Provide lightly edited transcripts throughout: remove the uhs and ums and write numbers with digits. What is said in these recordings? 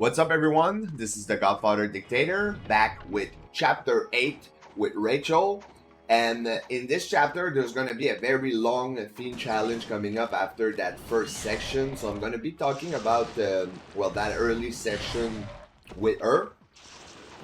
What's up, everyone? This is the Godfather Dictator back with chapter 8 with Rachel. And in this chapter, there's going to be a very long Fiend challenge coming up after that first section. So I'm going to be talking about, that early section with her.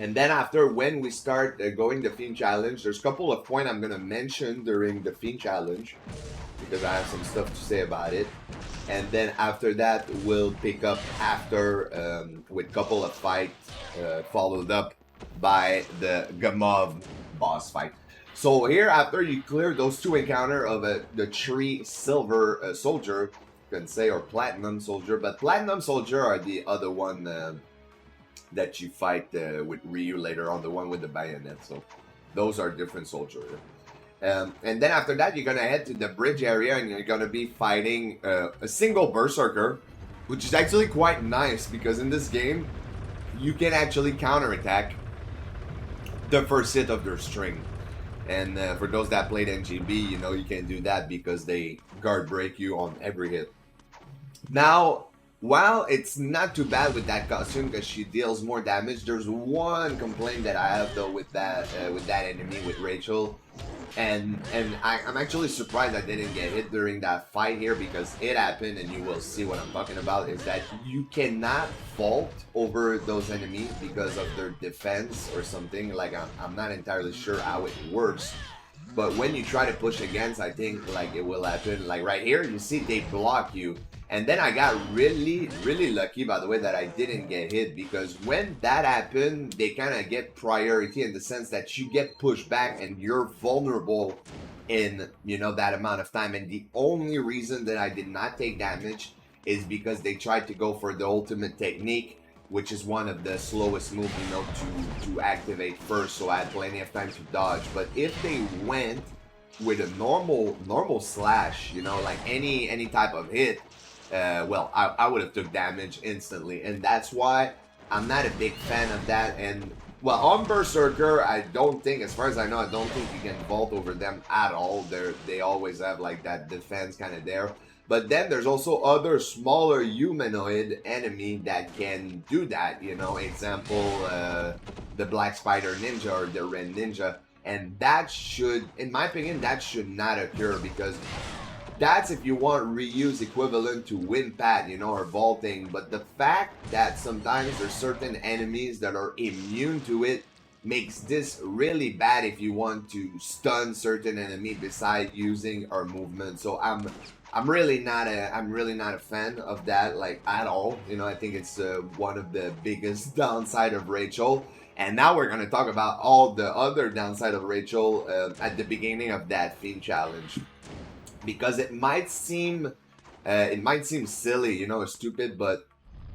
And then after, when we start going the Fiend challenge, there's a couple of points I'm going to mention during the Fiend challenge because I have some stuff to say about it. And then after that, we'll pick up after with a couple of fights followed up by the Gamov boss fight. So here, after you clear those two encounter of the tree silver soldier, you can say, or platinum soldier, but platinum soldier are the other one that you fight with Ryu later on, the one with the bayonet. So those are different soldiers. And then after that, you're going to head to the bridge area and you're going to be fighting a single berserker, which is actually quite nice because in this game, you can actually counterattack the first hit of their string. And for those that played NGB, you know you can do that because they guard break you on every hit. Now, while it's not too bad with that costume because she deals more damage, there's one complaint that I have though with that enemy with Rachel. And I'm actually surprised I didn't get hit during that fight here because it happened, and you will see what I'm talking about, is that you cannot vault over those enemies because of their defense or something. Like, I'm not entirely sure how it works. But when you try to push against, I think like it will happen. Like right here, you see they block you. And then I got really lucky, by the way, that I didn't get hit, because when that happened, they kind of get priority in the sense that you get pushed back and you're vulnerable in, that amount of time. And the only reason that I did not take damage is because they tried to go for the ultimate technique, which is one of the slowest moves, to activate first. So I had plenty of time to dodge. But if they went with a normal slash, like any type of hit, I would have took damage instantly, and that's why I'm not a big fan of that. And on Berserker, I don't think, as far as I know, I don't think you can vault over them at all. They always have like that defense kind of there. But then there's also other smaller humanoid enemy that can do that. Example, the Black Spider Ninja or the Red Ninja, and that should, in my opinion, that should not occur because that's if you want Ryu's equivalent to Winpat, or vaulting. But the fact that sometimes there's certain enemies that are immune to it makes this really bad if you want to stun certain enemy besides using our movement. So I'm really not a fan of that, like, at all. I think it's one of the biggest downside of Rachel. And now we're going to talk about all the other downside of Rachel at the beginning of that Fiend challenge. Because it might seem silly, or stupid, but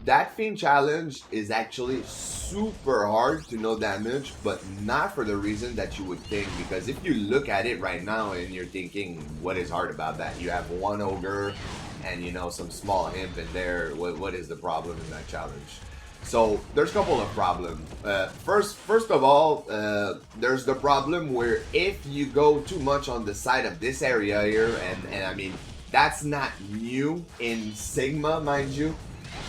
that Fiend challenge is actually super hard to no damage, but not for the reason that you would think. Because if you look at it right now and you're thinking, what is hard about that? You have one ogre and, some small imp in there. What is the problem in that challenge? So there's a couple of problems. First of all, there's the problem where if you go too much on the side of this area here, and I mean, that's not new in Sigma, mind you,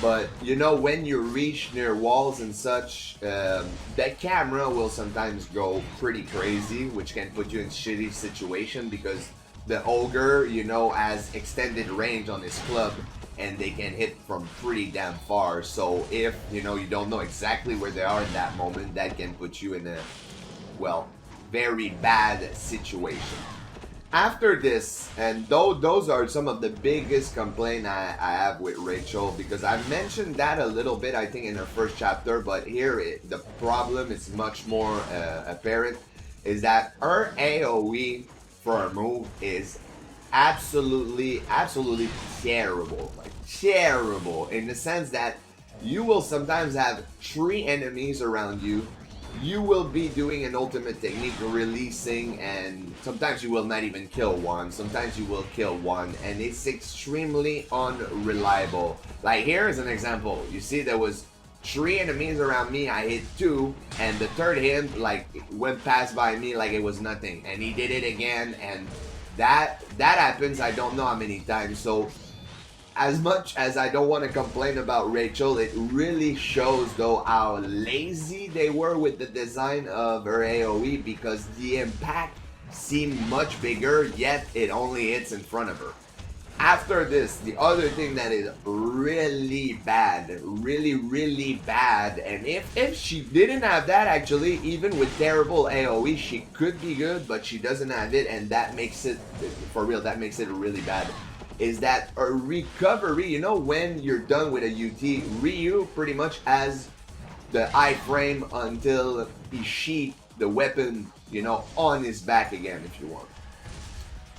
but when you reach near walls and such, the camera will sometimes go pretty crazy, which can put you in shitty situation because the ogre, has extended range on his club, and they can hit from pretty damn far. So if, you don't know exactly where they are in that moment, that can put you in a, very bad situation. After this, and those are some of the biggest complaints I have with Rachel, because I mentioned that a little bit, I think, in her first chapter, but here the problem is much more apparent, is that her AoE for her move is absolutely terrible. Like, terrible in the sense that you will sometimes have 3 enemies around you. You will be doing an ultimate technique releasing, and sometimes you will not even kill one. Sometimes you will kill one, and it's extremely unreliable. Like, here is an example. You see there was 3 enemies around me, I hit 2, and the third hit, like, went past by me like it was nothing. And he did it again, and that happens I don't know how many times. So as much as I don't want to complain about Rachel, it really shows though how lazy they were with the design of her AoE, because the impact seemed much bigger, yet it only hits in front of her. After this, the other thing that is really bad, really bad, and if she didn't have that, actually, even with terrible AoE, she could be good, but she doesn't have it, and that makes it, for real, that makes it really bad, is that a recovery, you know, when you're done with a UT, Ryu pretty much has the iframe until he sheath the weapon, you know, on his back again, if you want.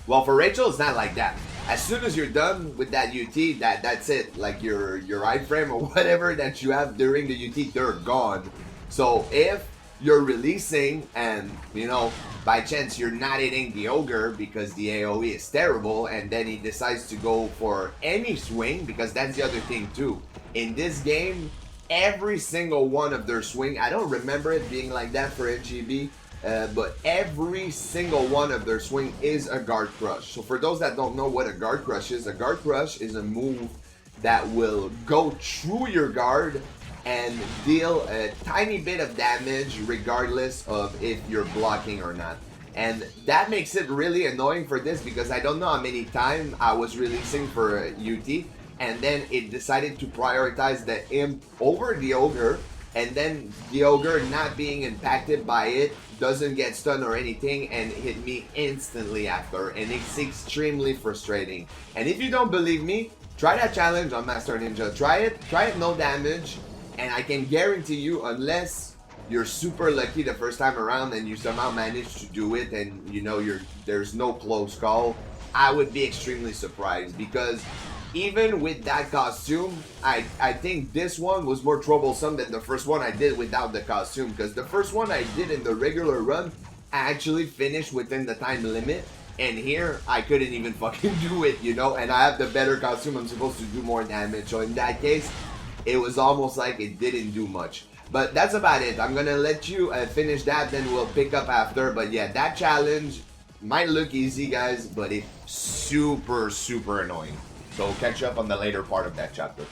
Well, for Rachel, it's not like that. As soon as you're done with that UT, that's it. Like your iframe or whatever that you have during the UT, they're gone. So if you're releasing and, you know, by chance you're not hitting the ogre because the AoE is terrible, and then he decides to go for any swing, because that's the other thing too. In this game, every single one of their swing, I don't remember it being like that for NGB, but every single one of their swing is a guard crush. So for those that don't know what a guard crush is a move that will go through your guard and deal a tiny bit of damage regardless of if you're blocking or not. And that makes it really annoying for this, because I don't know how many times I was releasing for UT and then it decided to prioritize the imp over the ogre, and then the ogre, not being impacted by it, doesn't get stunned or anything and hit me instantly after, and it's extremely frustrating. And if you don't believe me, try that challenge on Master Ninja. Try it no damage, and I can guarantee you, unless you're super lucky the first time around and you somehow manage to do it and you know there's no close call, I would be extremely surprised, because even with that costume, I think this one was more troublesome than the first one I did without the costume, because the first one I did in the regular run, I actually finished within the time limit, and here I couldn't even fucking do it, you know, and I have the better costume, I'm supposed to do more damage, so in that case, it was almost like it didn't do much. But that's about it. I'm gonna let you finish that, then we'll pick up after. But yeah, that challenge might look easy, guys, but it's super annoying. So we'll catch up on the later part of that chapter.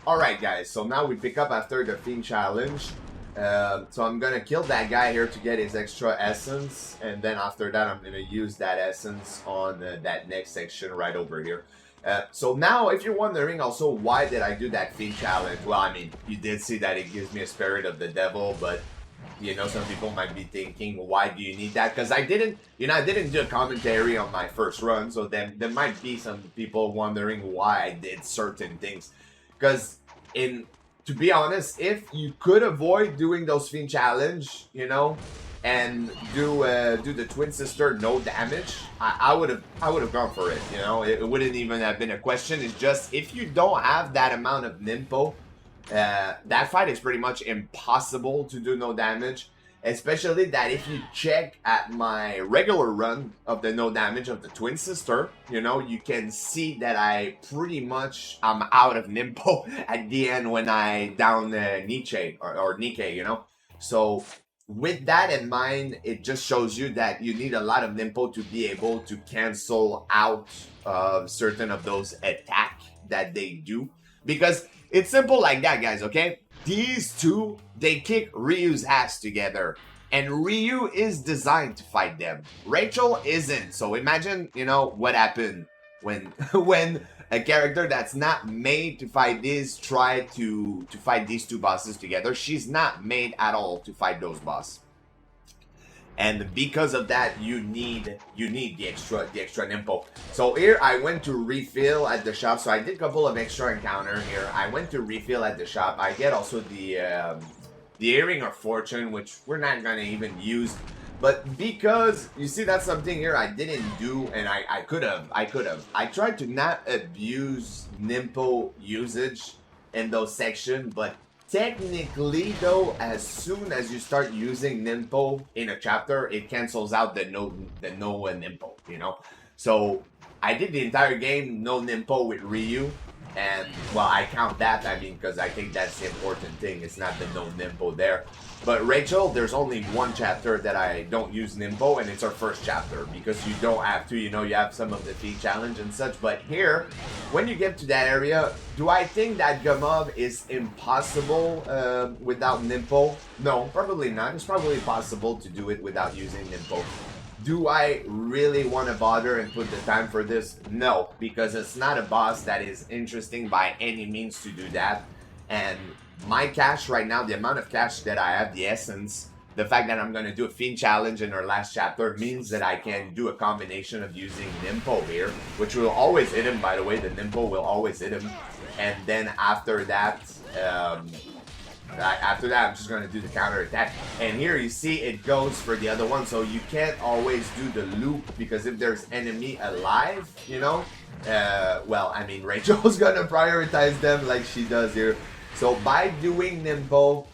Alright guys, so now we pick up after the Fiend challenge. So I'm gonna kill that guy here to get his extra essence, and then after that I'm gonna use that essence on that next section right over here. So now if you're wondering also why did I do that Fiend challenge, well I mean you did see that it gives me a spirit of the devil, but you know some people might be thinking why do you need that, because I didn't do a commentary on my first run, so then there might be some people wondering why I did certain things. Because to be honest, if you could avoid doing those Fiend challenge, you know, and do the twin sister no damage, I would have gone for it. You know, it wouldn't even have been a question. It's just if you don't have that amount of Nimpo, that fight is pretty much impossible to do no damage. Especially that if you check at my regular run of the no damage of the twin sister, you know, you can see that I'm out of Nimpo at the end when I down Nietzsche or Nikkei, you know. So with that in mind, it just shows you that you need a lot of Nimpo to be able to cancel out certain of those attacks that they do. Because it's simple like that, guys, okay? These two, they kick Ryu's ass together. And Ryu is designed to fight them. Rachel isn't. So imagine, you know, what happened when when a character that's not made to fight this try to fight these two bosses together. She's not made at all to fight those bosses. And because of that, you need the extra Nimpo. So here I went to refill at the shop. So I did a couple of extra encounter here. I went to refill at the shop. I get also the earring of fortune, which we're not gonna even use. But because you see that's something here I didn't do, and I could have. I tried to not abuse Nimpo usage in those sections, but technically though, as soon as you start using Nimpo in a chapter, it cancels out the no Nimpo, you know? So I did the entire game no Nimpo with Ryu, and well, I count that, I mean, because I think that's the important thing. It's not the no Nimpo there. But Rachel, there's only one chapter that I don't use Nimpo, and it's our first chapter, because you don't have to, you know, you have some of the Fiend challenge and such. But here, when you get to that area, do I think that Gamov is impossible without Nimpo? No, probably not. It's probably possible to do it without using Nimpo. Do I really want to bother and put the time for this? No, because it's not a boss that is interesting by any means to do that. And my cash right now, the amount of cash that I have, the essence, the fact that I'm going to do a Fiend challenge in our last chapter means that I can do a combination of using Nimpo here, which will always hit him, by the way. The Nimpo will always hit him. And then after that, I'm just going to do the counter attack. And here you see it goes for the other one. So you can't always do the loop, because if there's enemy alive, you know, well, I mean, Rachel's going to prioritize them like she does here. So by doing Nimpo,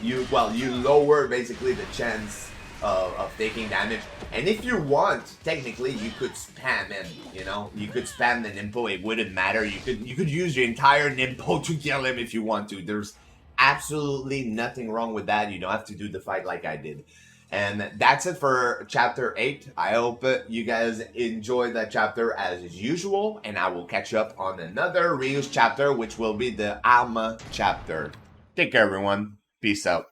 you lower basically the chance of taking damage. And if you want, technically you could spam him, you know, you could spam the Nimpo, it wouldn't matter. You could use your entire Nimpo to kill him if you want to. There's absolutely nothing wrong with that. You don't have to do the fight like I did. And that's it for chapter 8. I hope you guys enjoyed that chapter as usual, and I will catch you up on another Ryu's chapter, which will be the Alma chapter. Take care, everyone. Peace out.